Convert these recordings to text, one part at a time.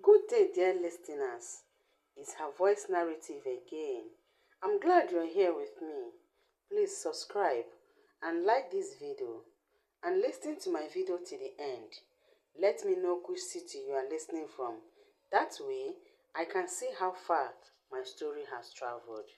Good day, dear listeners. It's her voice narrative again. I'm glad you're here with me. Please subscribe and like this video and listen to my video to the end. Let me know which city you are listening from. That way, I can see how far my story has traveled.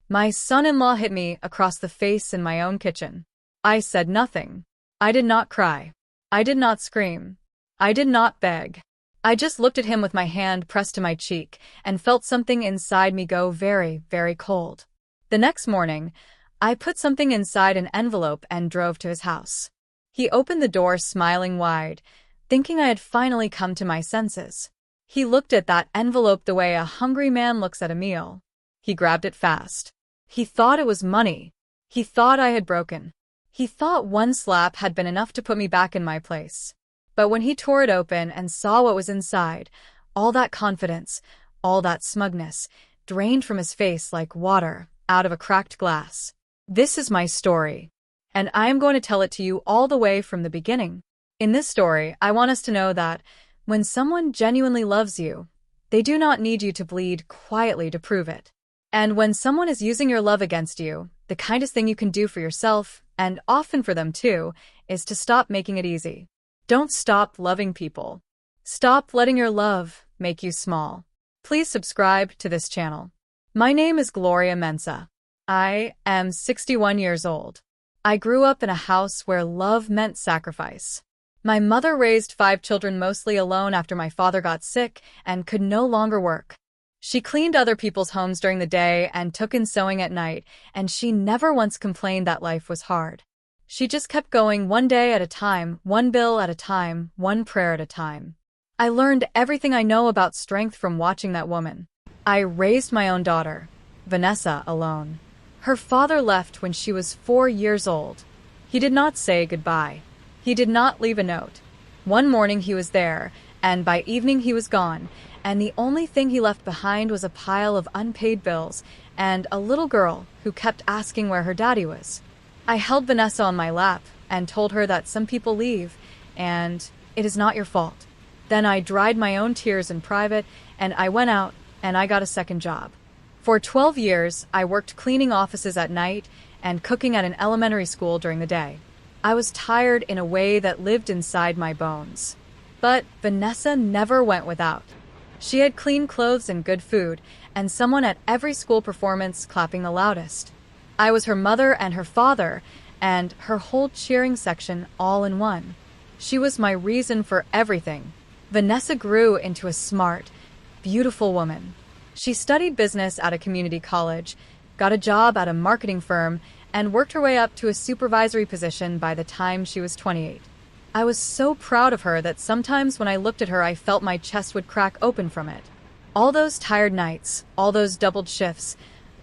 My son-in-law hit me across the face in my own kitchen. I said nothing. I did not cry. I did not scream. I did not beg. I just looked at him with my hand pressed to my cheek and felt something inside me go very, very cold. The next morning, I put something inside an envelope and drove to his house. He opened the door smiling wide, thinking I had finally come to my senses. He looked at that envelope the way a hungry man looks at a meal. He grabbed it fast. He thought it was money. He thought I had broken. He thought one slap had been enough to put me back in my place. But when he tore it open and saw what was inside, all that confidence, all that smugness, drained from his face like water out of a cracked glass. This is my story, and I am going to tell it to you all the way from the beginning. In this story, I want us to know that when someone genuinely loves you, they do not need you to bleed quietly to prove it. And when someone is using your love against you, the kindest thing you can do for yourself, and often for them too, is to stop making it easy. Don't stop loving people. Stop letting your love make you small. Please subscribe to this channel. My name is Gloria Mensa. I am 61 years old. I grew up in a house where love meant sacrifice. My mother raised 5 children mostly alone after my father got sick and could no longer work. She cleaned other people's homes during the day and took in sewing at night, and she never once complained that life was hard. She just kept going one day at a time, one bill at a time, one prayer at a time. I learned everything I know about strength from watching that woman. I raised my own daughter, Vanessa, alone. Her father left when she was 4 years old. He did not say goodbye. He did not leave a note. One morning he was there, and by evening he was gone, and the only thing he left behind was a pile of unpaid bills and a little girl who kept asking where her daddy was. I held Vanessa on my lap and told her that some people leave, and it is not your fault. Then I dried my own tears in private, and I went out and I got a second job. For 12 years, I worked cleaning offices at night and cooking at an elementary school during the day. I was tired in a way that lived inside my bones. But Vanessa never went without. She had clean clothes and good food, and someone at every school performance clapping the loudest. I was her mother and her father, and her whole cheering section all in one. She was my reason for everything. Vanessa grew into a smart, beautiful woman. She studied business at a community college, got a job at a marketing firm, and worked her way up to a supervisory position by the time she was 28. I was so proud of her that sometimes when I looked at her, I felt my chest would crack open from it. All those tired nights, all those doubled shifts,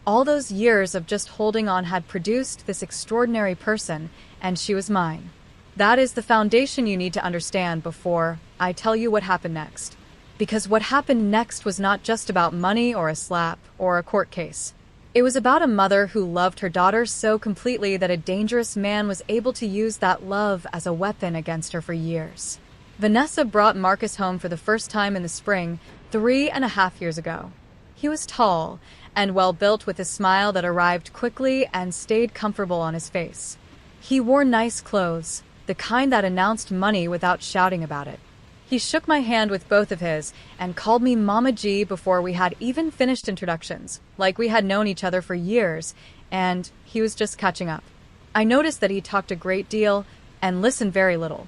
all those years of just holding on had produced this extraordinary person, and she was mine. That is the foundation you need to understand before I tell you what happened next. Because what happened next was not just about money or a slap or a court case. It was about a mother who loved her daughter so completely that a dangerous man was able to use that love as a weapon against her for years. Vanessa brought Marcus home for the first time in the spring, 3.5 years ago. He was tall and well-built with a smile that arrived quickly and stayed comfortable on his face. He wore nice clothes, the kind that announced money without shouting about it. He shook my hand with both of his and called me Mama G before we had even finished introductions, like we had known each other for years, and he was just catching up. I noticed that he talked a great deal and listened very little,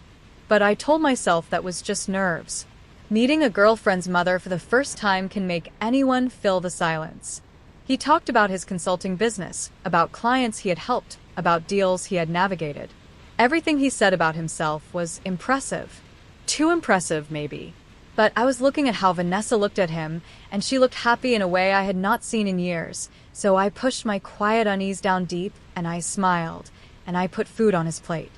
but I told myself that was just nerves. Meeting a girlfriend's mother for the first time can make anyone fill the silence. He talked about his consulting business, about clients he had helped, about deals he had navigated. Everything he said about himself was impressive. Too impressive, maybe. But I was looking at how Vanessa looked at him, and she looked happy in a way I had not seen in years. So I pushed my quiet unease down deep, and I smiled, and I put food on his plate.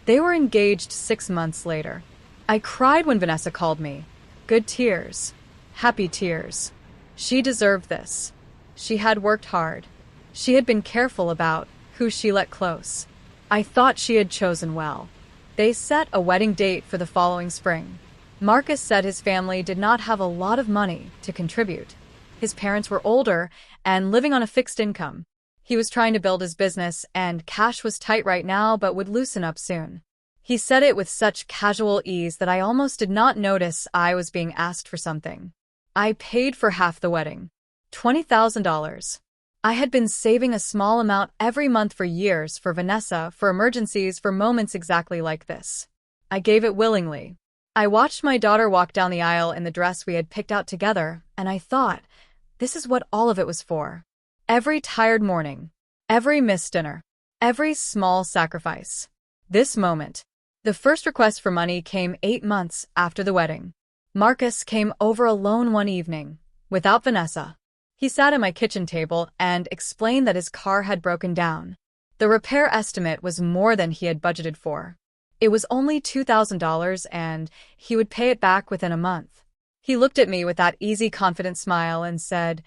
They were engaged 6 months later. I cried when Vanessa called me. Good tears. Happy tears. She deserved this. She had worked hard. She had been careful about who she let close. I thought she had chosen well. They set a wedding date for the following spring. Marcus said his family did not have a lot of money to contribute. His parents were older and living on a fixed income. He was trying to build his business, and cash was tight right now but would loosen up soon. He said it with such casual ease that I almost did not notice I was being asked for something. I paid for half the wedding. $20,000. I had been saving a small amount every month for years for Vanessa, for emergencies, for moments exactly like this. I gave it willingly. I watched my daughter walk down the aisle in the dress we had picked out together, and I thought, this is what all of it was for. Every tired morning, every missed dinner, every small sacrifice. This moment. The first request for money came 8 months after the wedding. Marcus came over alone one evening, without Vanessa. He sat at my kitchen table and explained that his car had broken down. The repair estimate was more than he had budgeted for. It was only $2,000 and he would pay it back within a month. He looked at me with that easy, confident smile and said,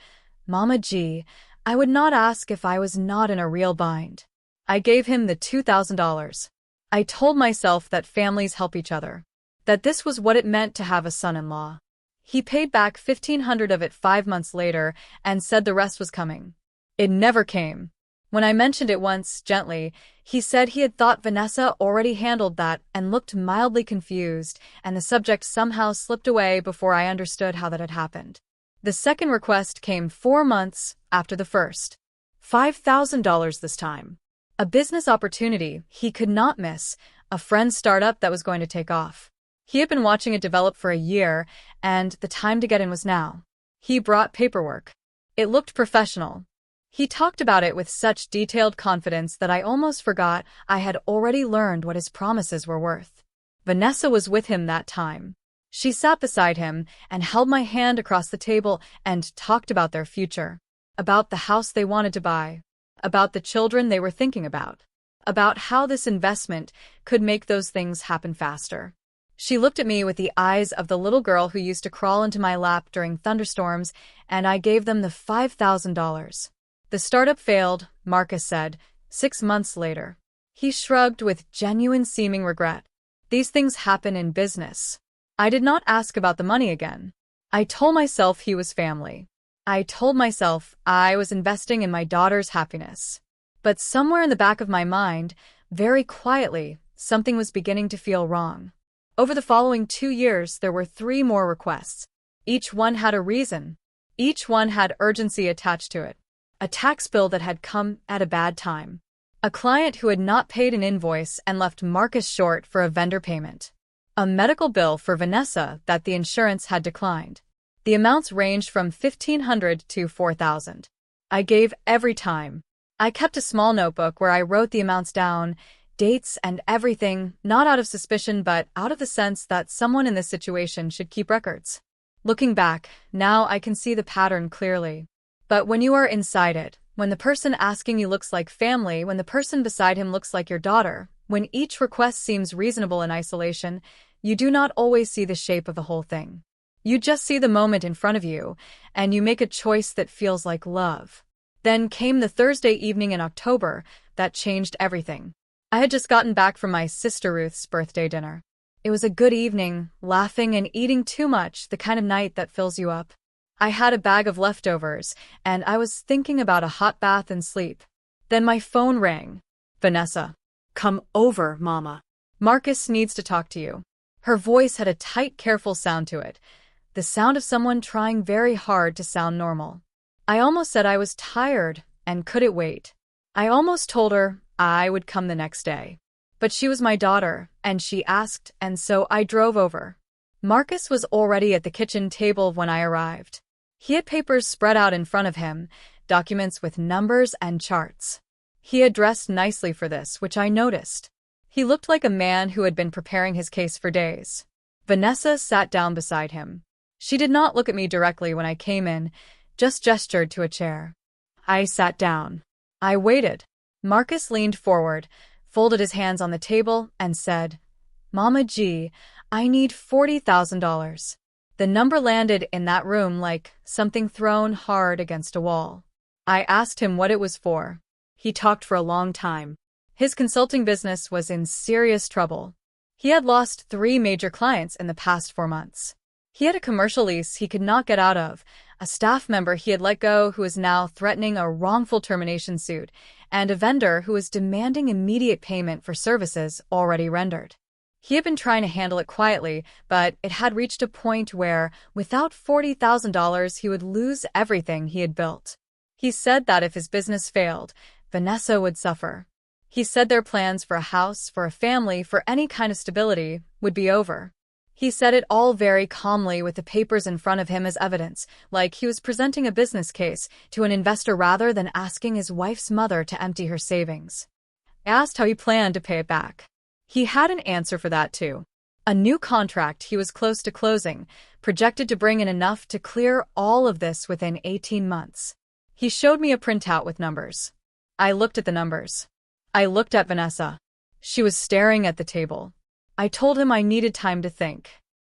"Mama G, I would not ask if I was not in a real bind." I gave him the $2,000. I told myself that families help each other, that this was what it meant to have a son-in-law. He paid back $1,500 of it 5 months later and said the rest was coming. It never came. When I mentioned it once, gently, he said he had thought Vanessa already handled that and looked mildly confused, and the subject somehow slipped away before I understood how that had happened. The second request came 4 months after the first. $5,000 this time. A business opportunity he could not miss, a friend's startup that was going to take off. He had been watching it develop for a year, and the time to get in was now. He brought paperwork. It looked professional. He talked about it with such detailed confidence that I almost forgot I had already learned what his promises were worth. Vanessa was with him that time. She sat beside him and held my hand across the table and talked about their future, about the house they wanted to buy, about the children they were thinking about how this investment could make those things happen faster. She looked at me with the eyes of the little girl who used to crawl into my lap during thunderstorms, and I gave them the $5,000. The startup failed, Marcus said, 6 months later. He shrugged with genuine seeming regret. These things happen in business. I did not ask about the money again. I told myself he was family. I told myself I was investing in my daughter's happiness. But somewhere in the back of my mind, very quietly, something was beginning to feel wrong. Over the following 2 years, there were 3 more requests. Each one had a reason. Each one had urgency attached to it. A tax bill that had come at a bad time. A client who had not paid an invoice and left Marcus short for a vendor payment. A medical bill for Vanessa that the insurance had declined. The amounts ranged from $1,500 to $4,000. I gave every time. I kept a small notebook where I wrote the amounts down, dates and everything, not out of suspicion but out of the sense that someone in this situation should keep records. Looking back, now I can see the pattern clearly. But when you are inside it, when the person asking you looks like family, when the person beside him looks like your daughter, when each request seems reasonable in isolation, you do not always see the shape of the whole thing. You just see the moment in front of you, and you make a choice that feels like love. Then came the Thursday evening in October that changed everything. I had just gotten back from my sister Ruth's birthday dinner. It was a good evening, laughing and eating too much, the kind of night that fills you up. I had a bag of leftovers, and I was thinking about a hot bath and sleep. Then my phone rang. "Vanessa, come over, Mama. Marcus needs to talk to you." Her voice had a tight, careful sound to it, the sound of someone trying very hard to sound normal. I almost said I was tired and could it wait. I almost told her I would come the next day. But she was my daughter, and she asked, and so I drove over. Marcus was already at the kitchen table when I arrived. He had papers spread out in front of him, documents with numbers and charts. He had dressed nicely for this, which I noticed. He looked like a man who had been preparing his case for days. Vanessa sat down beside him. She did not look at me directly when I came in, just gestured to a chair. I sat down. I waited. Marcus leaned forward, folded his hands on the table, and said, "Mama G, I need $40,000. The number landed in that room like something thrown hard against a wall. I asked him what it was for. He talked for a long time. His consulting business was in serious trouble. He had lost 3 major clients in the past 4 months. He had a commercial lease he could not get out of, a staff member he had let go who was now threatening a wrongful termination suit, and a vendor who was demanding immediate payment for services already rendered. He had been trying to handle it quietly, but it had reached a point where, without $40,000, he would lose everything he had built. He said that if his business failed, Vanessa would suffer. He said their plans for a house, for a family, for any kind of stability, would be over. He said it all very calmly with the papers in front of him as evidence, like he was presenting a business case to an investor rather than asking his wife's mother to empty her savings. I asked how he planned to pay it back. He had an answer for that too. A new contract he was close to closing, projected to bring in enough to clear all of this within 18 months. He showed me a printout with numbers. I looked at the numbers. I looked at Vanessa. She was staring at the table. I told him I needed time to think.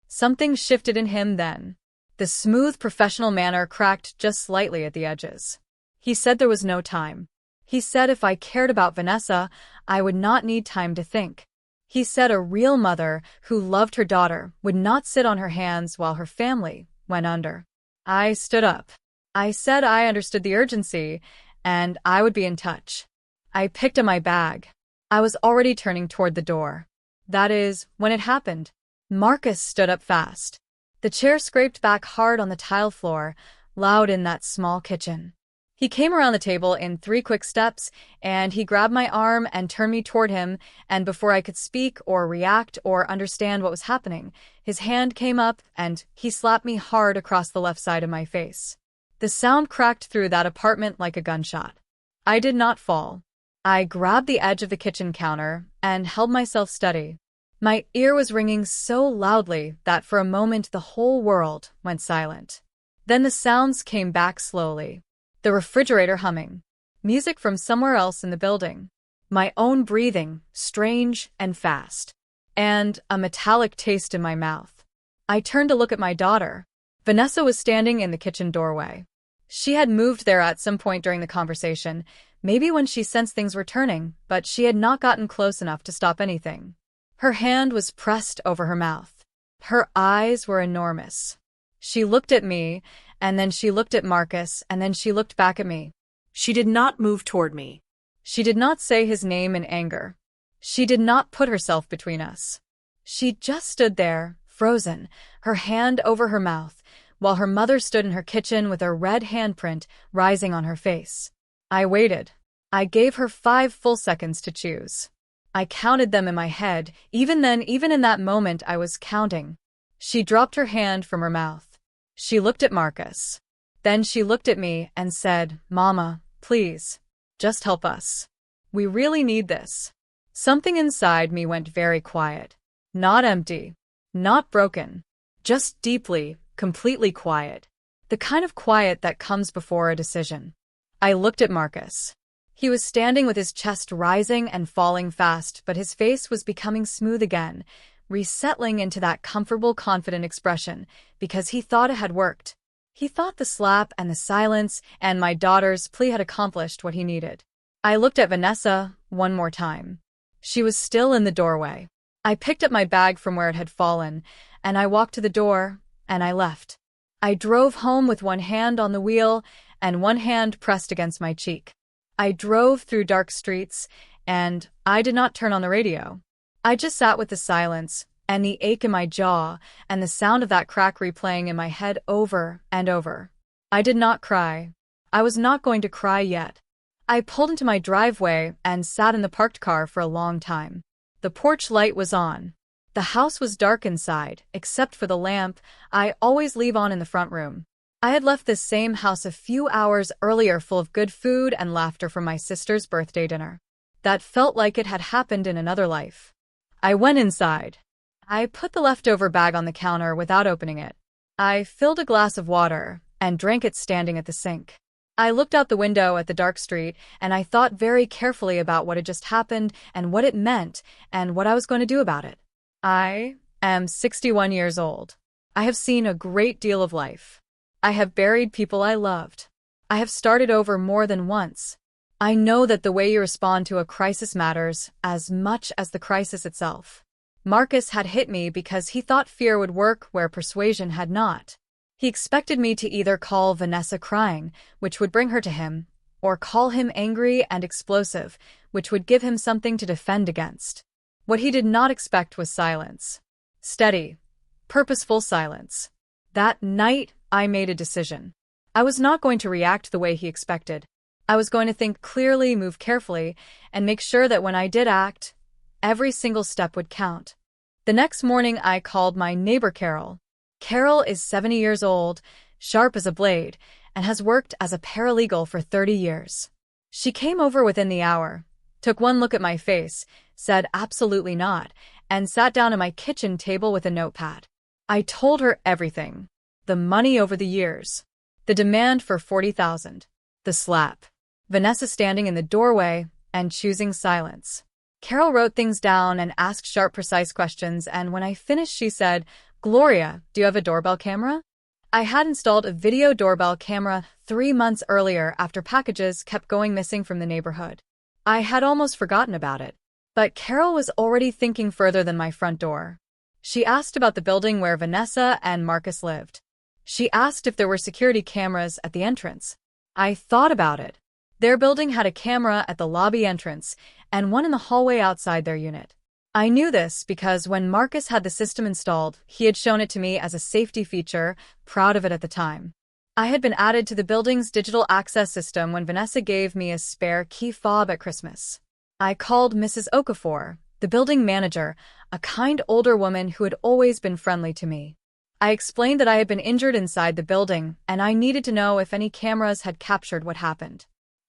Something shifted in him then. The smooth professional manner cracked just slightly at the edges. He said there was no time. He said if I cared about Vanessa, I would not need time to think. He said a real mother who loved her daughter would not sit on her hands while her family went under. I stood up. I said I understood the urgency, and I would be in touch. I picked up my bag. I was already turning toward the door. That is, when it happened. Marcus stood up fast. The chair scraped back hard on the tile floor, loud in that small kitchen. He came around the table in 3 quick steps, and he grabbed my arm and turned me toward him, and before I could speak or react or understand what was happening, his hand came up and he slapped me hard across the left side of my face. The sound cracked through that apartment like a gunshot. I did not fall. I grabbed the edge of the kitchen counter and held myself steady. My ear was ringing so loudly that for a moment the whole world went silent. Then the sounds came back slowly. The refrigerator humming. Music from somewhere else in the building. My own breathing, strange and fast. And a metallic taste in my mouth. I turned to look at my daughter. Vanessa was standing in the kitchen doorway. She had moved there at some point during the conversation, maybe when she sensed things were turning, but she had not gotten close enough to stop anything. Her hand was pressed over her mouth. Her eyes were enormous. She looked at me, and then she looked at Marcus, and then she looked back at me. She did not move toward me. She did not say his name in anger. She did not put herself between us. She just stood there, frozen, her hand over her mouth, while her mother stood in her kitchen with a red handprint rising on her face. I waited. I gave her 5 full seconds to choose. I counted them in my head. Even then, even in that moment, I was counting. She dropped her hand from her mouth. She looked at Marcus. Then she looked at me and said, "Mama, please, just help us. We really need this." Something inside me went very quiet. Not empty. Not broken. Just deeply, completely quiet. The kind of quiet that comes before a decision. I looked at Marcus. He was standing with his chest rising and falling fast, but his face was becoming smooth again, resettling into that comfortable, confident expression, because he thought it had worked. He thought the slap and the silence and my daughter's plea had accomplished what he needed. I looked at Vanessa one more time. She was still in the doorway. I picked up my bag from where it had fallen, and I walked to the door, and I left. I drove home with one hand on the wheel and one hand pressed against my cheek. I drove through dark streets, and I did not turn on the radio. I just sat with the silence, and the ache in my jaw, and the sound of that crack replaying in my head over and over. I did not cry. I was not going to cry yet. I pulled into my driveway and sat in the parked car for a long time. The porch light was on. The house was dark inside, except for the lamp I always leave on in the front room. I had left this same house a few hours earlier full of good food and laughter from my sister's birthday dinner. That felt like it had happened in another life. I went inside. I put the leftover bag on the counter without opening it. I filled a glass of water and drank it standing at the sink. I looked out the window at the dark street, and I thought very carefully about what had just happened and what it meant and what I was going to do about it. I am 61 years old. I have seen a great deal of life. I have buried people I loved. I have started over more than once. I know that the way you respond to a crisis matters as much as the crisis itself. Marcus had hit me because he thought fear would work where persuasion had not. He expected me to either call Vanessa crying, which would bring her to him, or call him angry and explosive, which would give him something to defend against. What he did not expect was silence. Steady, purposeful silence. That night, I made a decision. I was not going to react the way he expected. I was going to think clearly, move carefully, and make sure that when I did act, every single step would count. The next morning, I called my neighbor Carol. Carol is 70 years old, sharp as a blade, and has worked as a paralegal for 30 years. She came over within the hour, took one look at my face, said absolutely not, and sat down at my kitchen table with a notepad. I told her everything. The money over the years. The demand for $40,000. The slap. Vanessa standing in the doorway and choosing silence. Carol wrote things down and asked sharp, precise questions, and when I finished she said, "Gloria, do you have a doorbell camera?" I had installed a video doorbell camera 3 months earlier after packages kept going missing from the neighborhood. I had almost forgotten about it. But Carol was already thinking further than my front door. She asked about the building where Vanessa and Marcus lived. She asked if there were security cameras at the entrance. I thought about it. Their building had a camera at the lobby entrance and one in the hallway outside their unit. I knew this because when Marcus had the system installed, he had shown it to me as a safety feature, proud of it at the time. I had been added to the building's digital access system when Vanessa gave me a spare key fob at Christmas. I called Mrs. Okafor, the building manager, a kind older woman who had always been friendly to me. I explained that I had been injured inside the building and I needed to know if any cameras had captured what happened.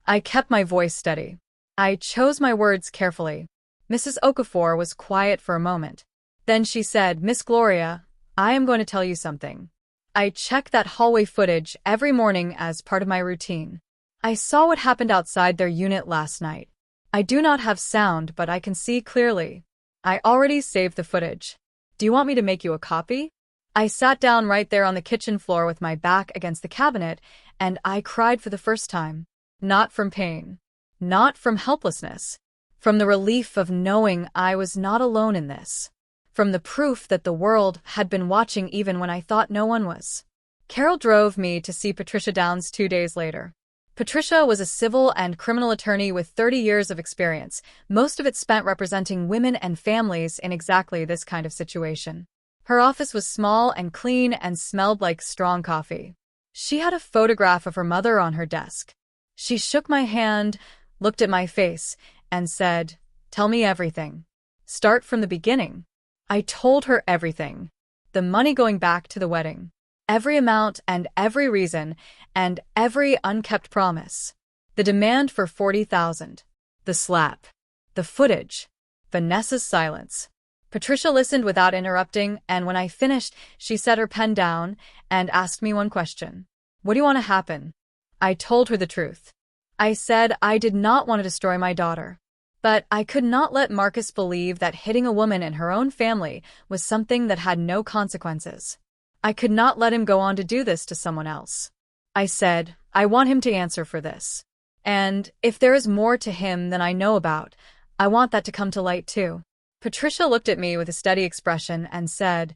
I kept my voice steady. I chose my words carefully. Mrs. Okafor was quiet for a moment. Then she said, "Miss Gloria, I am going to tell you something. I check that hallway footage every morning as part of my routine. I saw what happened outside their unit last night. I do not have sound, but I can see clearly. I already saved the footage. Do you want me to make you a copy?" I sat down right there on the kitchen floor with my back against the cabinet, and I cried for the first time. Not from pain. Not from helplessness. From the relief of knowing I was not alone in this. From the proof that the world had been watching even when I thought no one was. Carol drove me to see Patricia Downs 2 days later. Patricia was a civil and criminal attorney with 30 years of experience, most of it spent representing women and families in exactly this kind of situation. Her office was small and clean and smelled like strong coffee. She had a photograph of her mother on her desk. She shook my hand, looked at my face, and said, "Tell me everything. Start from the beginning." I told her everything. The money going back to the wedding. Every amount and every reason, and every unkept promise. The demand for $40,000. The slap. The footage. Vanessa's silence. Patricia listened without interrupting, and when I finished, she set her pen down and asked me one question. "What do you want to happen?" I told her the truth. I said I did not want to destroy my daughter. But I could not let Marcus believe that hitting a woman in her own family was something that had no consequences. I could not let him go on to do this to someone else. I said, I want him to answer for this. And if there is more to him than I know about, I want that to come to light too. Patricia looked at me with a steady expression and said,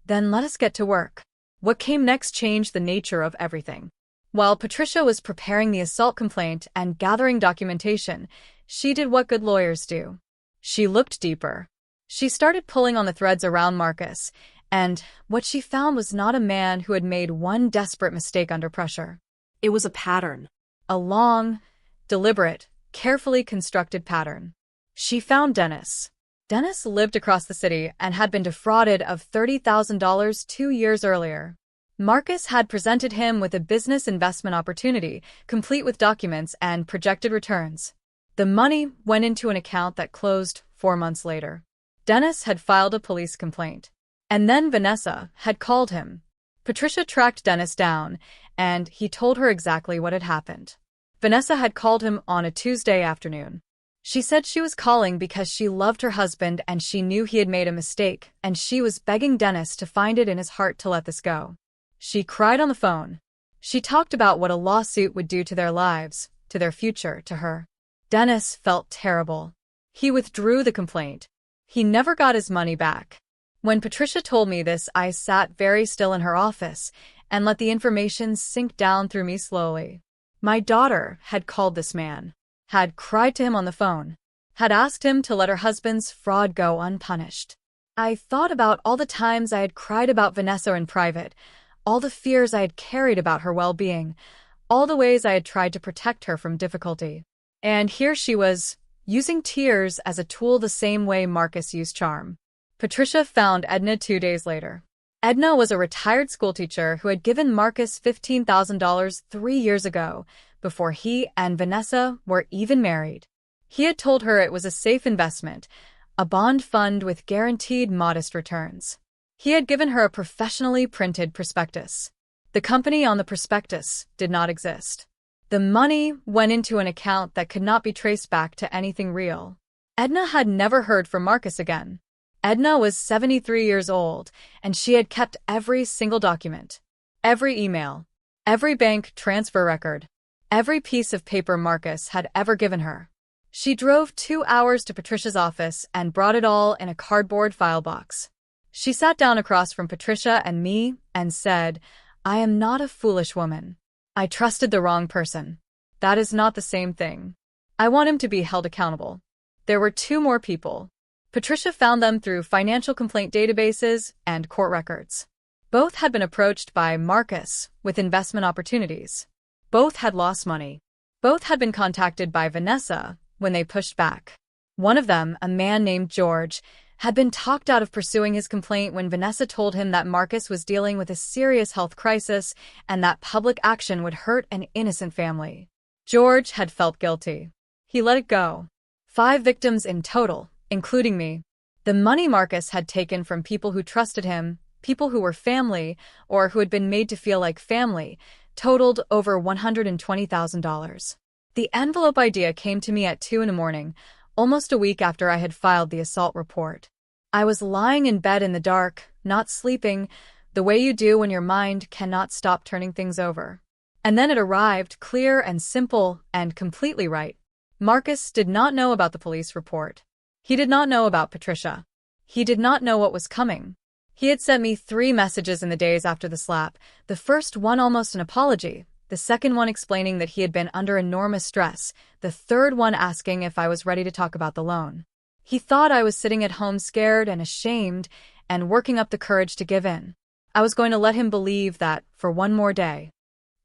"Then let us get to work." What came next changed the nature of everything. While Patricia was preparing the assault complaint and gathering documentation, she did what good lawyers do. She looked deeper. She started pulling on the threads around Marcus, and what she found was not a man who had made one desperate mistake under pressure. It was a pattern. A long, deliberate, carefully constructed pattern. She found Dennis. Dennis lived across the city and had been defrauded of $30,000 2 years earlier. Marcus had presented him with a business investment opportunity, complete with documents and projected returns. The money went into an account that closed 4 months later. Dennis had filed a police complaint. And then Vanessa had called him. Patricia tracked Dennis down, and he told her exactly what had happened. Vanessa had called him on a Tuesday afternoon. She said she was calling because she loved her husband and she knew he had made a mistake, and she was begging Dennis to find it in his heart to let this go. She cried on the phone. She talked about what a lawsuit would do to their lives, to their future, to her. Dennis felt terrible. He withdrew the complaint. He never got his money back. When Patricia told me this, I sat very still in her office and let the information sink down through me slowly. My daughter had called this man, had cried to him on the phone, had asked him to let her husband's fraud go unpunished. I thought about all the times I had cried about Vanessa in private, all the fears I had carried about her well-being, all the ways I had tried to protect her from difficulty. And here she was, using tears as a tool the same way Marcus used charm. Patricia found Edna 2 days later. Edna was a retired schoolteacher who had given Marcus $15,000 3 years ago, before he and Vanessa were even married. He had told her it was a safe investment, a bond fund with guaranteed modest returns. He had given her a professionally printed prospectus. The company on the prospectus did not exist. The money went into an account that could not be traced back to anything real. Edna had never heard from Marcus again. Edna was 73 years old, and she had kept every single document, every email, every bank transfer record, every piece of paper Marcus had ever given her. She drove 2 hours to Patricia's office and brought it all in a cardboard file box. She sat down across from Patricia and me and said, "I am not a foolish woman. I trusted the wrong person. That is not the same thing. I want him to be held accountable." There were 2 more people. Patricia found them through financial complaint databases and court records. Both had been approached by Marcus with investment opportunities. Both had lost money. Both had been contacted by Vanessa when they pushed back. One of them, a man named George, had been talked out of pursuing his complaint when Vanessa told him that Marcus was dealing with a serious health crisis and that public action would hurt an innocent family. George had felt guilty. He let it go. 5 victims in total, including me. The money Marcus had taken from people who trusted him, people who were family, or who had been made to feel like family, totaled over $120,000. The envelope idea came to me at 2 in the morning, almost a week after I had filed the assault report. I was lying in bed in the dark, not sleeping, the way you do when your mind cannot stop turning things over. And then it arrived, clear and simple and completely right. Marcus did not know about the police report. He did not know about Patricia. He did not know what was coming. He had sent me 3 messages in the days after the slap, the first one almost an apology, the second one explaining that he had been under enormous stress, the third one asking if I was ready to talk about the loan. He thought I was sitting at home scared and ashamed and working up the courage to give in. I was going to let him believe that for one more day.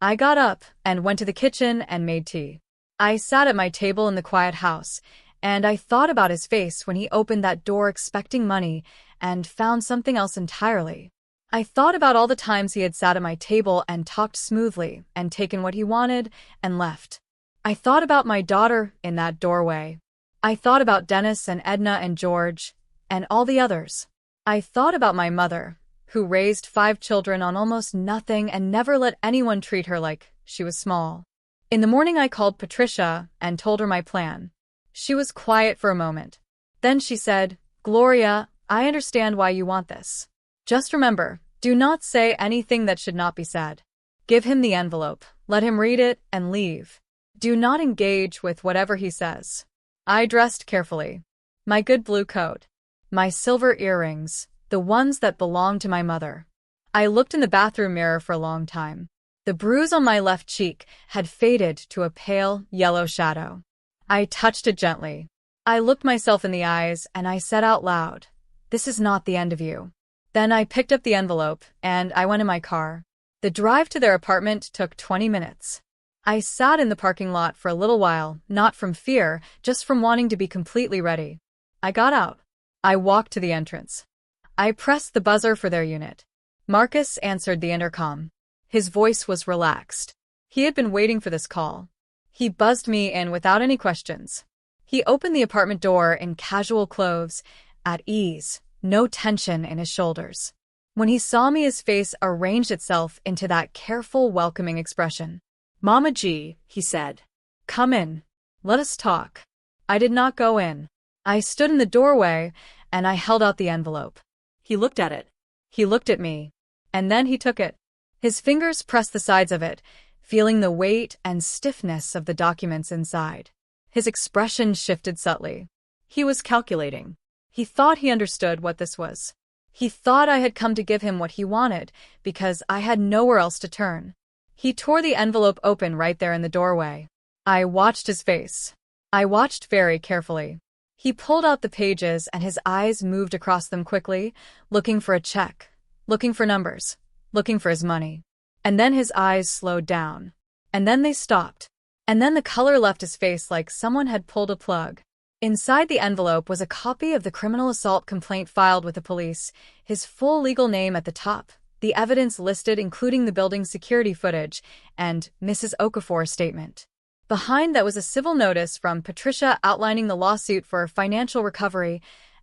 I got up and went to the kitchen and made tea. I sat at my table in the quiet house, and I thought about his face when he opened that door expecting money and found something else entirely. I thought about all the times he had sat at my table and talked smoothly and taken what he wanted and left. I thought about my daughter in that doorway. I thought about Dennis and Edna and George and all the others. I thought about my mother, who raised 5 children on almost nothing and never let anyone treat her like she was small. In the morning I called Patricia and told her my plan. She was quiet for a moment. Then she said, "Gloria, I understand why you want this. Just remember, do not say anything that should not be said. Give him the envelope, let him read it, and leave. Do not engage with whatever he says." I dressed carefully. My good blue coat. My silver earrings, the ones that belonged to my mother. I looked in the bathroom mirror for a long time. The bruise on my left cheek had faded to a pale, yellow shadow. I touched it gently. I looked myself in the eyes and I said out loud, "This is not the end of you." Then I picked up the envelope and I went in my car. The drive to their apartment took 20 minutes. I sat in the parking lot for a little while, not from fear, just from wanting to be completely ready. I got out. I walked to the entrance. I pressed the buzzer for their unit. Marcus answered the intercom. His voice was relaxed. He had been waiting for this call. He buzzed me in without any questions. He opened the apartment door in casual clothes, at ease, no tension in his shoulders. When he saw me, his face arranged itself into that careful, welcoming expression. "Mama G," he said. "Come in. Let us talk." I did not go in. I stood in the doorway, and I held out the envelope. He looked at it. He looked at me, and then he took it. His fingers pressed the sides of it, feeling the weight and stiffness of the documents inside. His expression shifted subtly. He was calculating. He thought he understood what this was. He thought I had come to give him what he wanted, because I had nowhere else to turn. He tore the envelope open right there in the doorway. I watched his face. I watched very carefully. He pulled out the pages and his eyes moved across them quickly, looking for a check, looking for numbers, looking for his money. And then his eyes slowed down. And then they stopped. And then the color left his face like someone had pulled a plug. Inside the envelope was a copy of the criminal assault complaint filed with the police, his full legal name at the top, the evidence listed including the building's security footage, and Mrs. Okafor's statement. Behind that was a civil notice from Patricia outlining the lawsuit for financial recovery,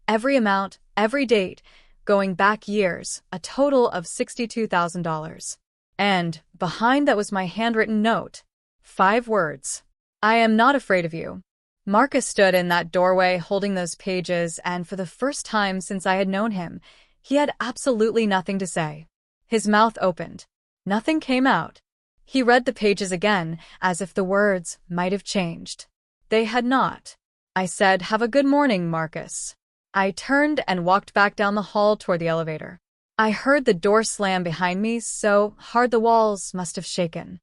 every amount, every date, going back years, a total of $62,000. And behind that was my handwritten note. 5 words. I am not afraid of you. Marcus stood in that doorway holding those pages, and for the first time since I had known him, he had absolutely nothing to say. His mouth opened. Nothing came out. He read the pages again, as if the words might have changed. They had not. I said, "Have a good morning, Marcus." I turned and walked back down the hall toward the elevator. I heard the door slam behind me so hard the walls must have shaken.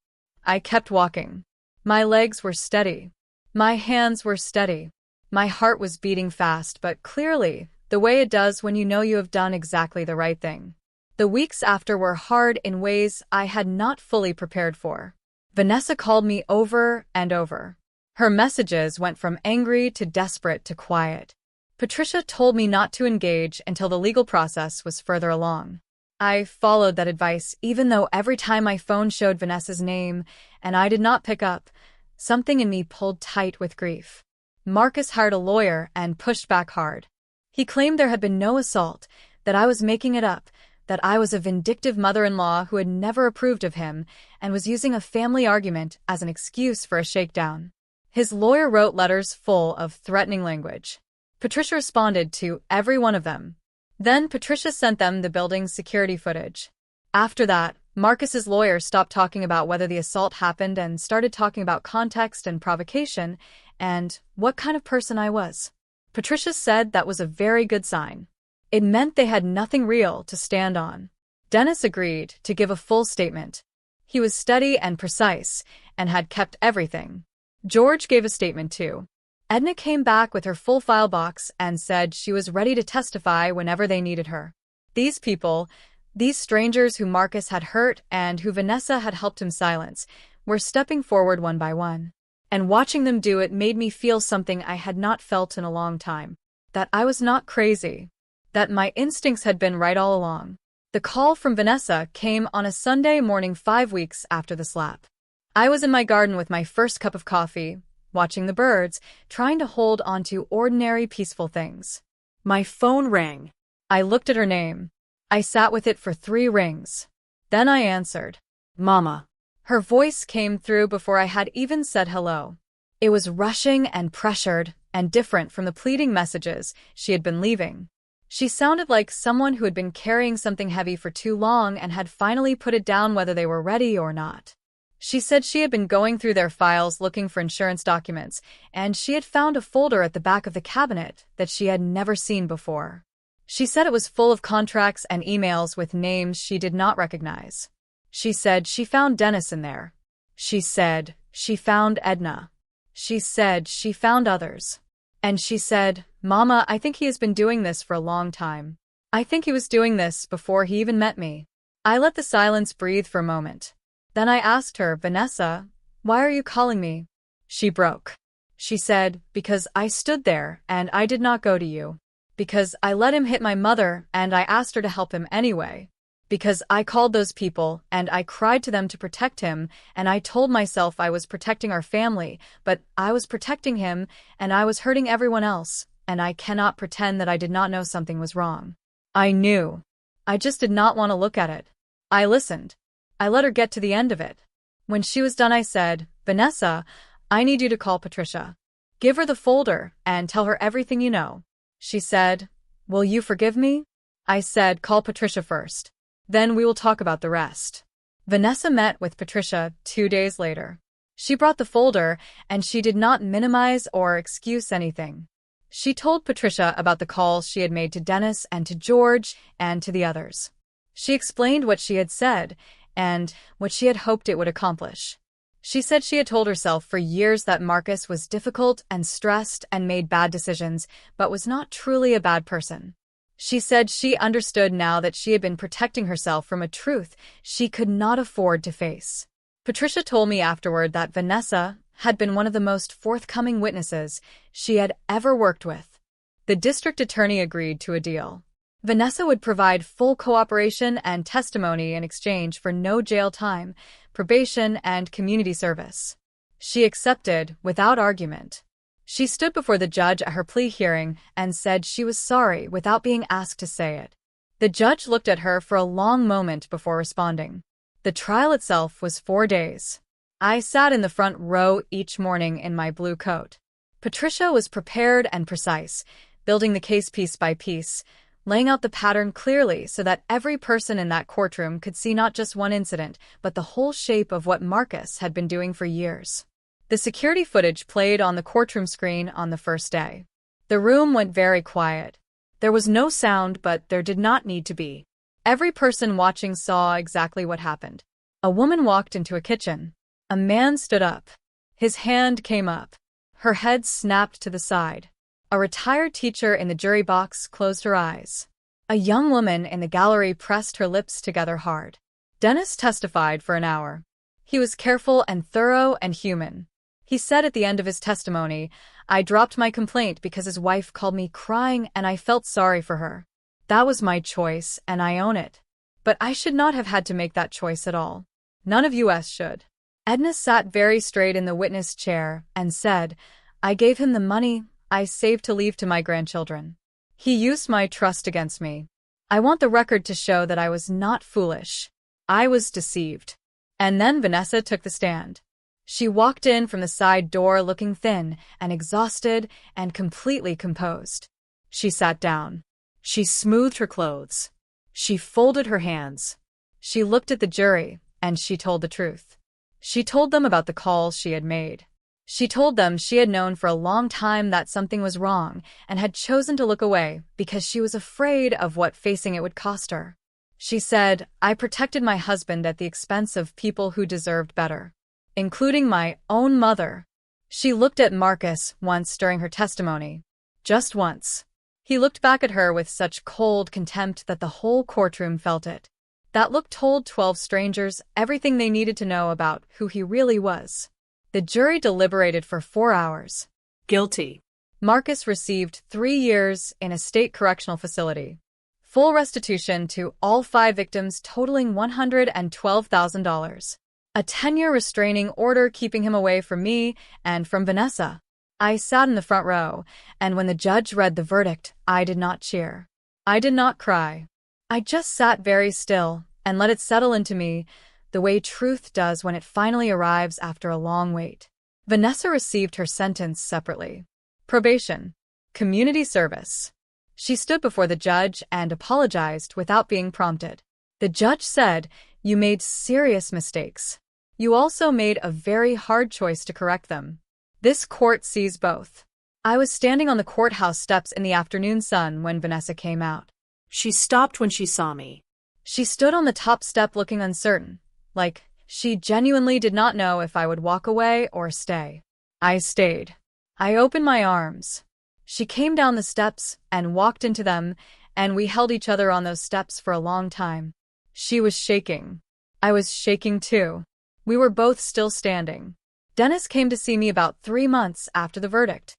I kept walking. My legs were steady. My hands were steady. My heart was beating fast, but clearly, the way it does when you know you have done exactly the right thing. The weeks after were hard in ways I had not fully prepared for. Vanessa called me over and over. Her messages went from angry to desperate to quiet. Patricia told me not to engage until the legal process was further along. I followed that advice, even though every time my phone showed Vanessa's name and I did not pick up, something in me pulled tight with grief. Marcus hired a lawyer and pushed back hard. He claimed there had been no assault, that I was making it up, that I was a vindictive mother-in-law who had never approved of him and was using a family argument as an excuse for a shakedown. His lawyer wrote letters full of threatening language. Patricia responded to every one of them. Then Patricia sent them the building's security footage. After that, Marcus's lawyer stopped talking about whether the assault happened and started talking about context and provocation and what kind of person I was. Patricia said that was a very good sign. It meant they had nothing real to stand on. Dennis agreed to give a full statement. He was steady and precise and had kept everything. George gave a statement too. Edna came back with her full file box and said she was ready to testify whenever they needed her. These people, these strangers who Marcus had hurt and who Vanessa had helped him silence, were stepping forward one by one. And watching them do it made me feel something I had not felt in a long time. That I was not crazy. That my instincts had been right all along. The call from Vanessa came on a Sunday morning 5 weeks after the slap. I was in my garden with my first cup of coffee, watching the birds, trying to hold on to ordinary peaceful things. My phone rang. I looked at her name. I sat with it for 3 rings. Then I answered. Mama. Her voice came through before I had even said hello. It was rushing and pressured and different from the pleading messages she had been leaving. She sounded like someone who had been carrying something heavy for too long and had finally put it down whether they were ready or not. She said she had been going through their files looking for insurance documents, and she had found a folder at the back of the cabinet that she had never seen before. She said it was full of contracts and emails with names she did not recognize. She said she found Dennis in there. She said she found Edna. She said she found others. And she said, "Mama, I think he has been doing this for a long time. I think he was doing this before he even met me." I let the silence breathe for a moment. Then I asked her, "Vanessa, why are you calling me?" She broke. She said, "Because I stood there and I did not go to you. Because I let him hit my mother and I asked her to help him anyway. Because I called those people and I cried to them to protect him and I told myself I was protecting our family, but I was protecting him and I was hurting everyone else, and I cannot pretend that I did not know something was wrong. I knew. I just did not want to look at it. I listened. I let her get to the end of it. When she was done I said, "Vanessa, I need you to call Patricia. Give her the folder and tell her everything you know." She said, "Will you forgive me?" I said, "Call Patricia first. Then we will talk about the rest." Vanessa met with Patricia 2 days later. She brought the folder, and she did not minimize or excuse anything. She told Patricia about the calls she had made to Dennis and to George and to the others. She explained what she had said and what she had hoped it would accomplish. She said she had told herself for years that Marcus was difficult and stressed and made bad decisions, but was not truly a bad person. She said she understood now that she had been protecting herself from a truth she could not afford to face. Patricia told me afterward that Vanessa had been one of the most forthcoming witnesses she had ever worked with. The district attorney agreed to a deal. Vanessa would provide full cooperation and testimony in exchange for no jail time, probation, and community service. She accepted without argument. She stood before the judge at her plea hearing and said she was sorry without being asked to say it. The judge looked at her for a long moment before responding. The trial itself was 4 days. I sat in the front row each morning in my blue coat. Patricia was prepared and precise, building the case piece by piece, laying out the pattern clearly so that every person in that courtroom could see not just one incident, but the whole shape of what Marcus had been doing for years. The security footage played on the courtroom screen on the first day. The room went very quiet. There was no sound, but there did not need to be. Every person watching saw exactly what happened. A woman walked into a kitchen. A man stood up. His hand came up. Her head snapped to the side. A retired teacher in the jury box closed her eyes. A young woman in the gallery pressed her lips together hard. Dennis testified for an hour. He was careful and thorough and human. He said at the end of his testimony, "I dropped my complaint because his wife called me crying and I felt sorry for her. That was my choice and I own it. But I should not have had to make that choice at all. None of us should." Edna sat very straight in the witness chair and said, "I gave him the money I saved to leave to my grandchildren. He used my trust against me. I want the record to show that I was not foolish. I was deceived." And then Vanessa took the stand. She walked in from the side door looking thin and exhausted and completely composed. She sat down. She smoothed her clothes. She folded her hands. She looked at the jury, and she told the truth. She told them about the calls she had made. She told them she had known for a long time that something was wrong and had chosen to look away because she was afraid of what facing it would cost her. She said, "I protected my husband at the expense of people who deserved better, including my own mother." She looked at Marcus once during her testimony. Just once. He looked back at her with such cold contempt that the whole courtroom felt it. That look told 12 strangers everything they needed to know about who he really was. The jury deliberated for 4 hours. Guilty. Marcus received 3 years in a state correctional facility. Full restitution to all 5 victims totaling $112,000. A 10-year restraining order keeping him away from me and from Vanessa. I sat in the front row, and when the judge read the verdict, I did not cheer. I did not cry. I just sat very still and let it settle into me, the way truth does when it finally arrives after a long wait. Vanessa received her sentence separately. Probation. Community service. She stood before the judge and apologized without being prompted. The judge said, "You made serious mistakes. You also made a very hard choice to correct them. This court sees both." I was standing on the courthouse steps in the afternoon sun when Vanessa came out. She stopped when she saw me. She stood on the top step looking uncertain, like she genuinely did not know if I would walk away or stay. I stayed. I opened my arms. She came down the steps and walked into them, and we held each other on those steps for a long time. She was shaking. I was shaking too. We were both still standing. Dennis came to see me about 3 months after the verdict.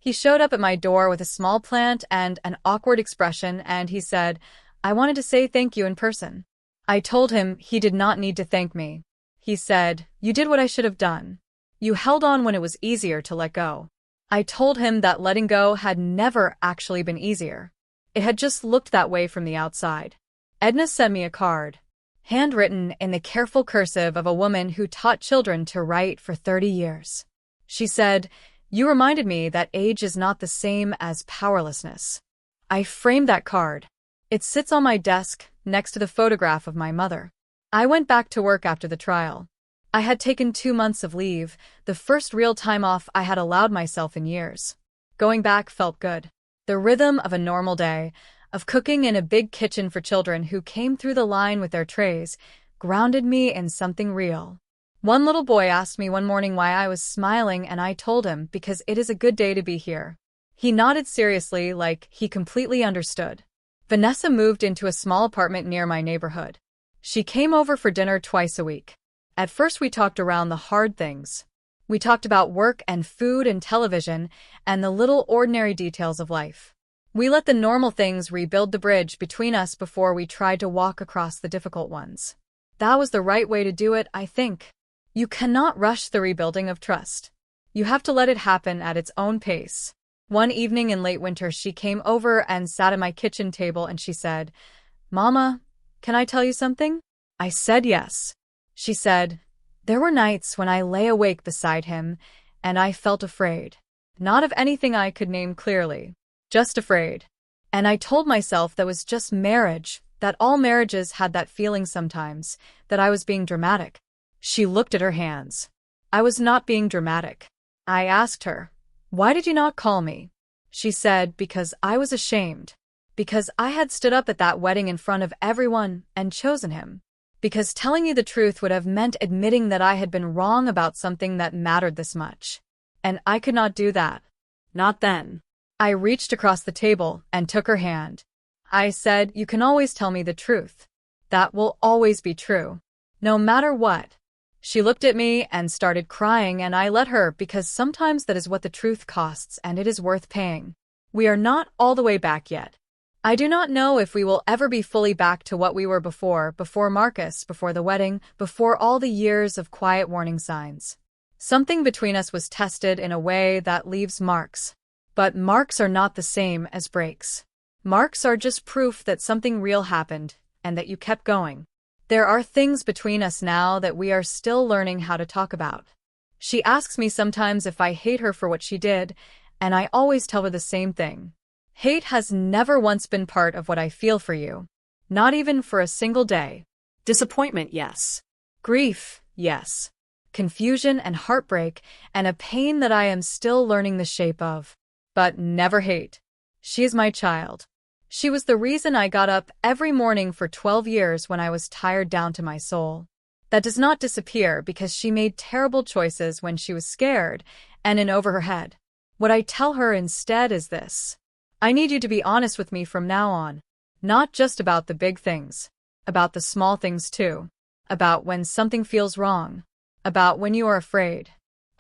He showed up at my door with a small plant and an awkward expression, and he said, "I wanted to say thank you in person." I told him he did not need to thank me. He said, "You did what I should have done. You held on when it was easier to let go." I told him that letting go had never actually been easier. It had just looked that way from the outside. Edna sent me a card, handwritten in the careful cursive of a woman who taught children to write for 30 years. She said, "You reminded me that age is not the same as powerlessness." I framed that card. It sits on my desk next to the photograph of my mother. I went back to work after the trial. I had taken 2 months of leave, the first real time off I had allowed myself in years. Going back felt good. The rhythm of a normal day, of cooking in a big kitchen for children who came through the line with their trays, grounded me in something real. One little boy asked me one morning why I was smiling, and I told him because it is a good day to be here. He nodded seriously, like he completely understood. Vanessa moved into a small apartment near my neighborhood. She came over for dinner twice a week. At first we talked around the hard things. We talked about work and food and television and the little ordinary details of life. We let the normal things rebuild the bridge between us before we tried to walk across the difficult ones. That was the right way to do it, I think. You cannot rush the rebuilding of trust. You have to let it happen at its own pace. One evening in late winter, she came over and sat at my kitchen table and she said, "Mama, can I tell you something?" I said yes. She said, "There were nights when I lay awake beside him and I felt afraid. Not of anything I could name clearly, just afraid. And I told myself that was just marriage, that all marriages had that feeling sometimes, that I was being dramatic." She looked at her hands. I was not being dramatic. I asked her, "Why did you not call me?" She said, "Because I was ashamed. Because I had stood up at that wedding in front of everyone and chosen him. Because telling you the truth would have meant admitting that I had been wrong about something that mattered this much. And I could not do that. Not then." I reached across the table and took her hand. I said, "You can always tell me the truth. That will always be true. No matter what." She looked at me and started crying, and I let her because sometimes that is what the truth costs, and it is worth paying. We are not all the way back yet. I do not know if we will ever be fully back to what we were before Marcus, before the wedding, before all the years of quiet warning signs. Something between us was tested in a way that leaves marks. But marks are not the same as breaks. Marks are just proof that something real happened and that you kept going. There are things between us now that we are still learning how to talk about. She asks me sometimes if I hate her for what she did, and I always tell her the same thing. Hate has never once been part of what I feel for you. Not even for a single day. Disappointment, yes. Grief, yes. Confusion and heartbreak, and a pain that I am still learning the shape of. But never hate. She is my child. She was the reason I got up every morning for 12 years when I was tired down to my soul. That does not disappear because she made terrible choices when she was scared and in over her head. What I tell her instead is this: I need you to be honest with me from now on. Not just about the big things. About the small things too. About when something feels wrong. About when you are afraid.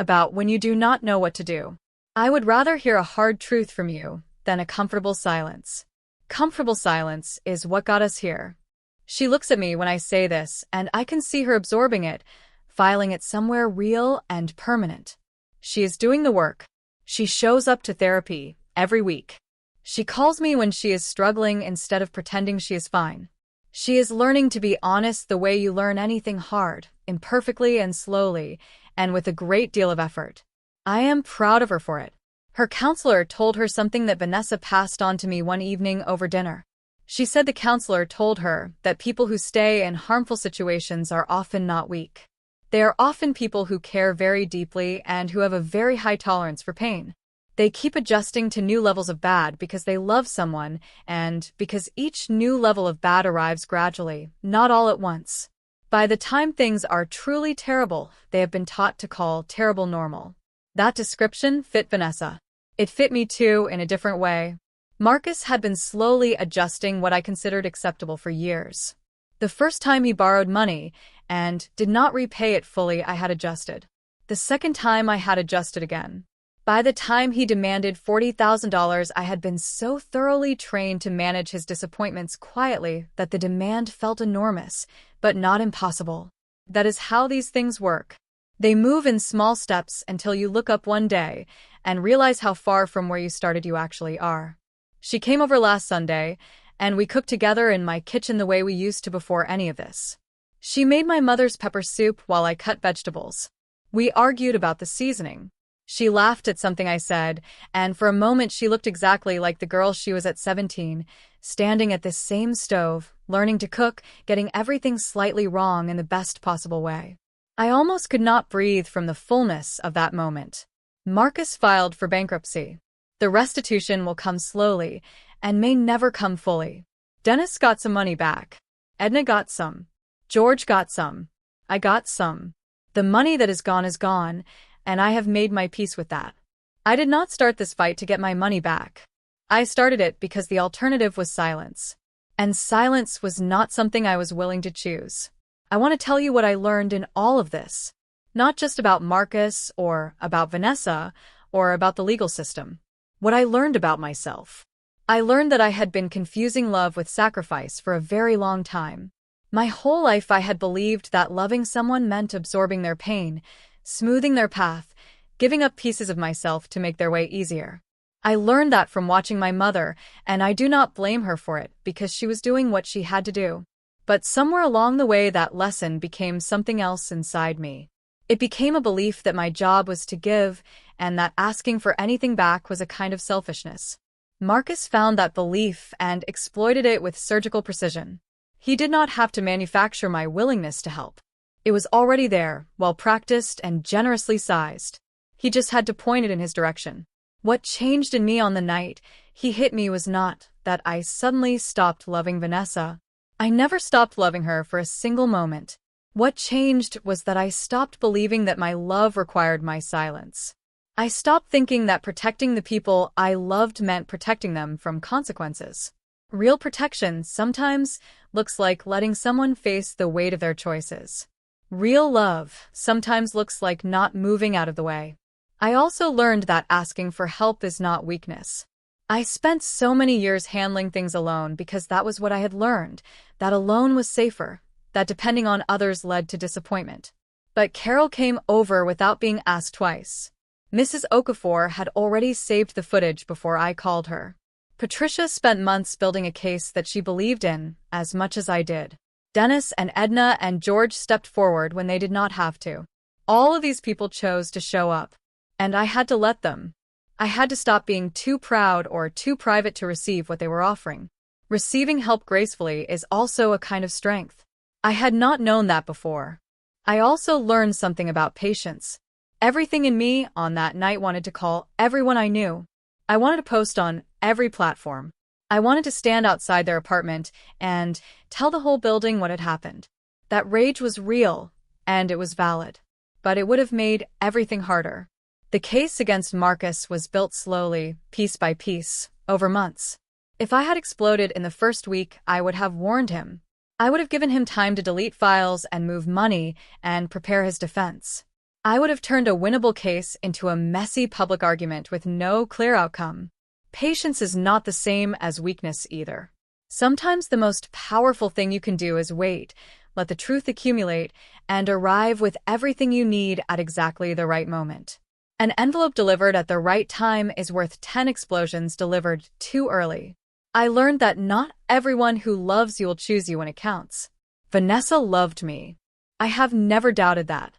About when you do not know what to do. I would rather hear a hard truth from you than a comfortable silence. Comfortable silence is what got us here. She looks at me when I say this, and I can see her absorbing it, filing it somewhere real and permanent. She is doing the work. She shows up to therapy every week. She calls me when she is struggling instead of pretending she is fine. She is learning to be honest the way you learn anything hard, imperfectly and slowly, and with a great deal of effort. I am proud of her for it. Her counselor told her something that Vanessa passed on to me one evening over dinner. She said the counselor told her that people who stay in harmful situations are often not weak. They are often people who care very deeply and who have a very high tolerance for pain. They keep adjusting to new levels of bad because they love someone and because each new level of bad arrives gradually, not all at once. By the time things are truly terrible, they have been taught to call terrible normal. That description fit Vanessa. It fit me too, in a different way. Marcus had been slowly adjusting what I considered acceptable for years. The first time he borrowed money and did not repay it fully, I had adjusted. The second time I had adjusted again. By the time he demanded $40,000, I had been so thoroughly trained to manage his disappointments quietly that the demand felt enormous, but not impossible. That is how these things work. They move in small steps until you look up one day and realize how far from where you started you actually are. She came over last Sunday, and we cooked together in my kitchen the way we used to before any of this. She made my mother's pepper soup while I cut vegetables. We argued about the seasoning. She laughed at something I said, and for a moment she looked exactly like the girl she was at 17, standing at this same stove, learning to cook, getting everything slightly wrong in the best possible way. I almost could not breathe from the fullness of that moment. Marcus filed for bankruptcy. The restitution will come slowly and may never come fully. Dennis got some money back. Edna got some. George got some. I got some. The money that is gone, and I have made my peace with that. I did not start this fight to get my money back. I started it because the alternative was silence. And silence was not something I was willing to choose. I want to tell you what I learned in all of this. Not just about Marcus, or about Vanessa, or about the legal system. What I learned about myself. I learned that I had been confusing love with sacrifice for a very long time. My whole life I had believed that loving someone meant absorbing their pain, smoothing their path, giving up pieces of myself to make their way easier. I learned that from watching my mother, and I do not blame her for it because she was doing what she had to do. But somewhere along the way that lesson became something else inside me. It became a belief that my job was to give, and that asking for anything back was a kind of selfishness. Marcus found that belief and exploited it with surgical precision. He did not have to manufacture my willingness to help. It was already there, well practiced and generously sized. He just had to point it in his direction. What changed in me on the night he hit me was not that I suddenly stopped loving Vanessa. I never stopped loving her for a single moment. What changed was that I stopped believing that my love required my silence. I stopped thinking that protecting the people I loved meant protecting them from consequences. Real protection sometimes looks like letting someone face the weight of their choices. Real love sometimes looks like not moving out of the way. I also learned that asking for help is not weakness. I spent so many years handling things alone because that was what I had learned, that alone was safer, that depending on others led to disappointment. But Carol came over without being asked twice. Mrs. Okafor had already saved the footage before I called her. Patricia spent months building a case that she believed in, as much as I did. Dennis and Edna and George stepped forward when they did not have to. All of these people chose to show up. And I had to let them. I had to stop being too proud or too private to receive what they were offering. Receiving help gracefully is also a kind of strength. I had not known that before. I also learned something about patience. Everything in me on that night wanted to call everyone I knew. I wanted to post on every platform. I wanted to stand outside their apartment and tell the whole building what had happened. That rage was real, and it was valid. But it would have made everything harder. The case against Marcus was built slowly, piece by piece, over months. If I had exploded in the first week, I would have warned him. I would have given him time to delete files and move money and prepare his defense. I would have turned a winnable case into a messy public argument with no clear outcome. Patience is not the same as weakness either. Sometimes the most powerful thing you can do is wait, let the truth accumulate, and arrive with everything you need at exactly the right moment. An envelope delivered at the right time is worth 10 explosions delivered too early. I learned that not everyone who loves you will choose you when it counts. Vanessa loved me. I have never doubted that.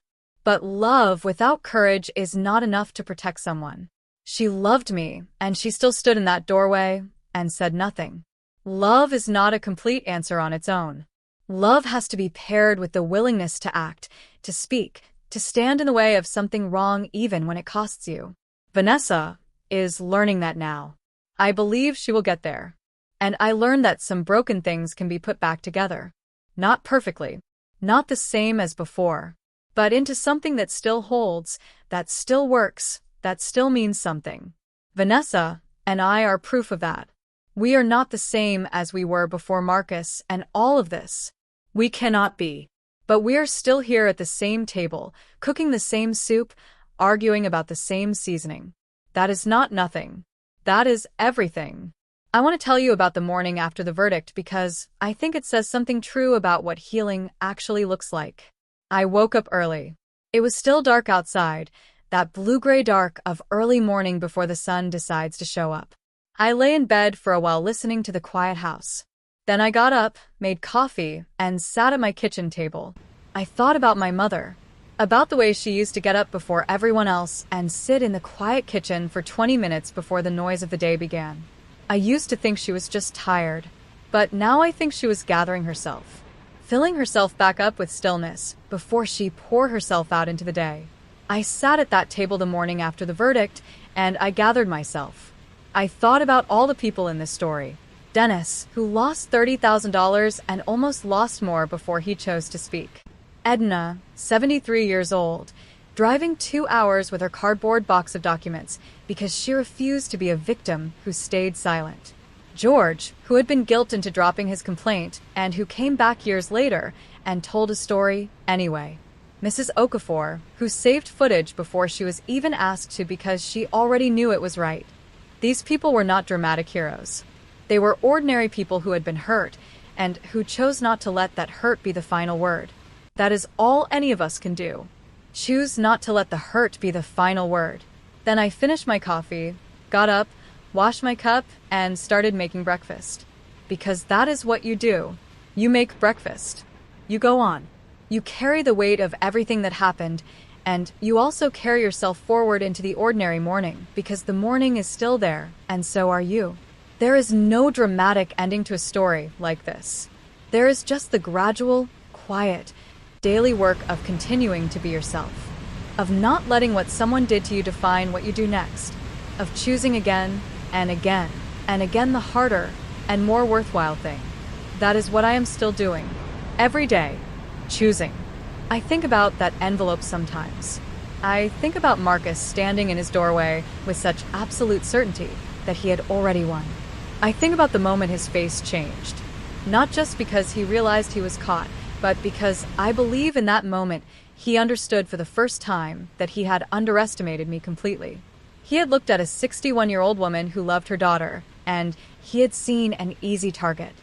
But love without courage is not enough to protect someone. She loved me, and she still stood in that doorway and said nothing. Love is not a complete answer on its own. Love has to be paired with the willingness to act, to speak, to stand in the way of something wrong even when it costs you. Vanessa is learning that now. I believe she will get there. And I learned that some broken things can be put back together. Not perfectly, not the same as before, but into something that still holds, that still works, that still means something. Vanessa and I are proof of that. We are not the same as we were before Marcus and all of this. We cannot be. But we are still here at the same table, cooking the same soup, arguing about the same seasoning. That is not nothing. That is everything. I want to tell you about the morning after the verdict because I think it says something true about what healing actually looks like. I woke up early. It was still dark outside, that blue-gray dark of early morning before the sun decides to show up. I lay in bed for a while listening to the quiet house. Then I got up, made coffee, and sat at my kitchen table. I thought about my mother, about the way she used to get up before everyone else and sit in the quiet kitchen for 20 minutes before the noise of the day began. I used to think she was just tired, but now I think she was gathering herself, filling herself back up with stillness before she poured herself out into the day. I sat at that table the morning after the verdict, and I gathered myself. I thought about all the people in this story. Dennis, who lost $30,000 and almost lost more before he chose to speak. Edna, 73 years old, driving 2 hours with her cardboard box of documents because she refused to be a victim who stayed silent. George, who had been guilted into dropping his complaint and who came back years later and told his story anyway. Mrs. Okafor, who saved footage before she was even asked to because she already knew it was right. These people were not dramatic heroes. They were ordinary people who had been hurt and who chose not to let that hurt be the final word. That is all any of us can do. Choose not to let the hurt be the final word. Then I finished my coffee, got up, washed my cup, and started making breakfast. Because that is what you do. You make breakfast. You go on. You carry the weight of everything that happened, and you also carry yourself forward into the ordinary morning, because the morning is still there, and so are you. There is no dramatic ending to a story like this. There is just the gradual, quiet, daily work of continuing to be yourself, of not letting what someone did to you define what you do next, of choosing again and again and again the harder and more worthwhile thing. That is what I am still doing. Every day. Choosing. I think about that envelope sometimes. I think about Marcus standing in his doorway with such absolute certainty that he had already won. I think about the moment his face changed. Not just because he realized he was caught, but because I believe in that moment he understood for the first time that he had underestimated me completely. He had looked at a 61-year-old woman who loved her daughter, and he had seen an easy target.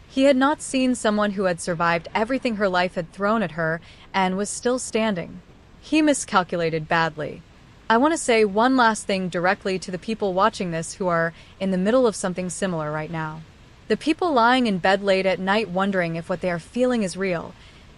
He had not seen someone who had survived everything her life had thrown at her and was still standing. He miscalculated badly. I want to say one last thing directly to the people watching this who are in the middle of something similar right now. The people lying in bed late at night wondering if what they are feeling is real,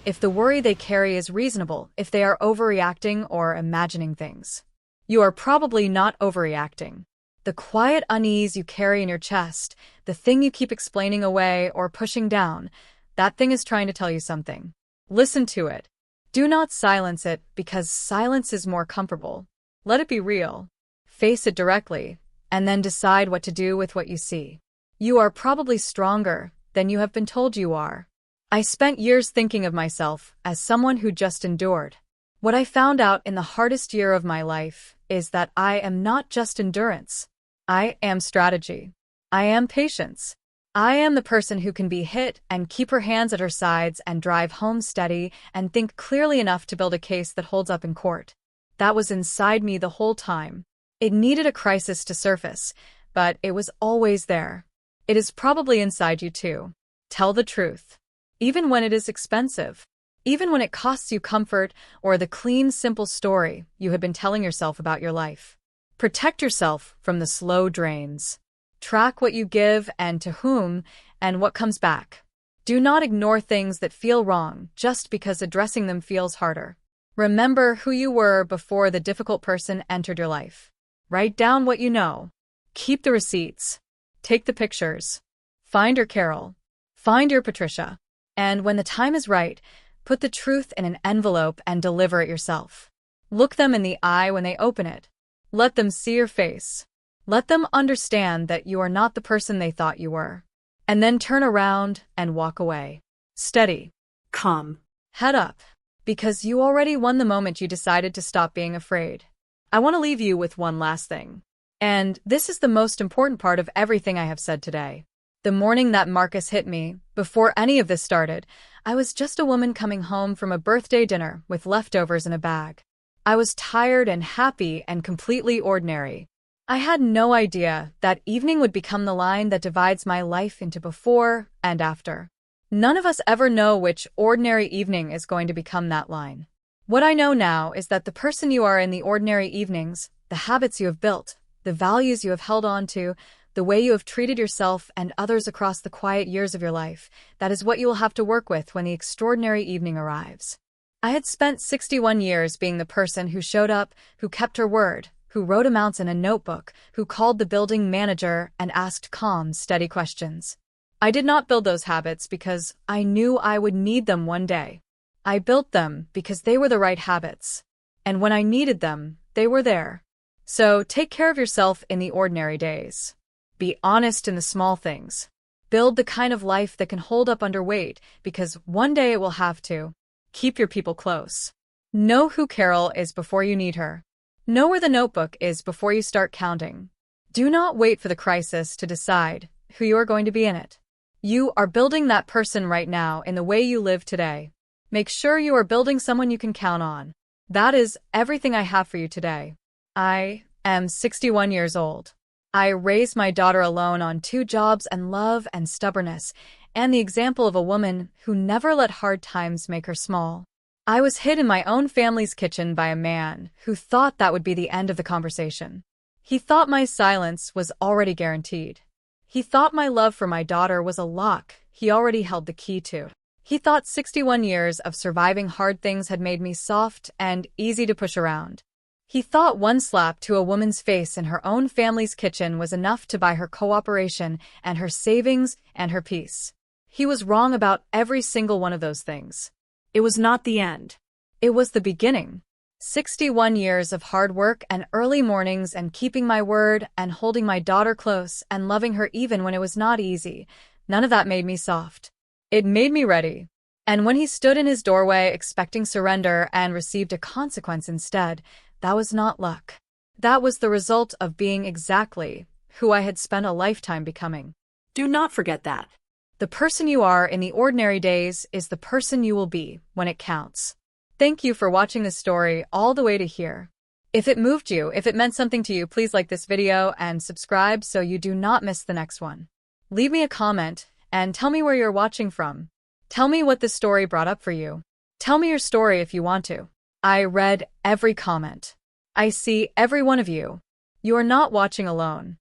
if the worry they carry is reasonable, if they are overreacting or imagining things. You are probably not overreacting. The quiet unease you carry in your chest, the thing you keep explaining away or pushing down, that thing is trying to tell you something. Listen to it. Do not silence it because silence is more comfortable. Let it be real. Face it directly, and then decide what to do with what you see. You are probably stronger than you have been told you are. I spent years thinking of myself as someone who just endured. What I found out in the hardest year of my life is that I am not just endurance. I am strategy. I am patience. I am the person who can be hit and keep her hands at her sides and drive home steady and think clearly enough to build a case that holds up in court. That was inside me the whole time. It needed a crisis to surface, but it was always there. It is probably inside you too. Tell the truth. Even when it is expensive. Even when it costs you comfort or the clean, simple story you had been telling yourself about your life. Protect yourself from the slow drains. Track what you give and to whom and what comes back. Do not ignore things that feel wrong just because addressing them feels harder. Remember who you were before the difficult person entered your life. Write down what you know. Keep the receipts. Take the pictures. Find your Carol. Find your Patricia. And when the time is right, put the truth in an envelope and deliver it yourself. Look them in the eye when they open it. Let them see your face. Let them understand that you are not the person they thought you were. And then turn around and walk away. Steady. Calm. Head up. Because you already won the moment you decided to stop being afraid. I want to leave you with one last thing. And this is the most important part of everything I have said today. The morning that Marcus hit me, before any of this started, I was just a woman coming home from a birthday dinner with leftovers in a bag. I was tired and happy and completely ordinary. I had no idea that evening would become the line that divides my life into before and after. None of us ever know which ordinary evening is going to become that line. What I know now is that the person you are in the ordinary evenings, the habits you have built, the values you have held on to, the way you have treated yourself and others across the quiet years of your life, that is what you will have to work with when the extraordinary evening arrives. I had spent 61 years being the person who showed up, who kept her word, who wrote amounts in a notebook, who called the building manager and asked calm, steady questions. I did not build those habits because I knew I would need them one day. I built them because they were the right habits. And when I needed them, they were there. So take care of yourself in the ordinary days. Be honest in the small things. Build the kind of life that can hold up under weight, because one day it will have to. Keep your people close. Know who Carol is before you need her. Know where the notebook is before you start counting. Do not wait for the crisis to decide who you are going to be in it. You are building that person right now in the way you live today. Make sure you are building someone you can count on. That is everything I have for you today. I am 61 years old. I raised my daughter alone on 2 jobs and love and stubbornness, and the example of a woman who never let hard times make her small. I was hid in my own family's kitchen by a man who thought that would be the end of the conversation. He thought my silence was already guaranteed. He thought my love for my daughter was a lock he already held the key to. He thought 61 years of surviving hard things had made me soft and easy to push around. He thought one slap to a woman's face in her own family's kitchen was enough to buy her cooperation and her savings and her peace. He was wrong about every single one of those things. It was not the end. It was the beginning. 61 years of hard work and early mornings and keeping my word and holding my daughter close and loving her even when it was not easy. None of that made me soft. It made me ready. And when he stood in his doorway expecting surrender and received a consequence instead, that was not luck. That was the result of being exactly who I had spent a lifetime becoming. Do not forget that. The person you are in the ordinary days is the person you will be when it counts. Thank you for watching this story all the way to here. If it moved you, if it meant something to you, please like this video and subscribe so you do not miss the next one. Leave me a comment and tell me where you're watching from. Tell me what this story brought up for you. Tell me your story if you want to. I read every comment. I see every one of you. You are not watching alone.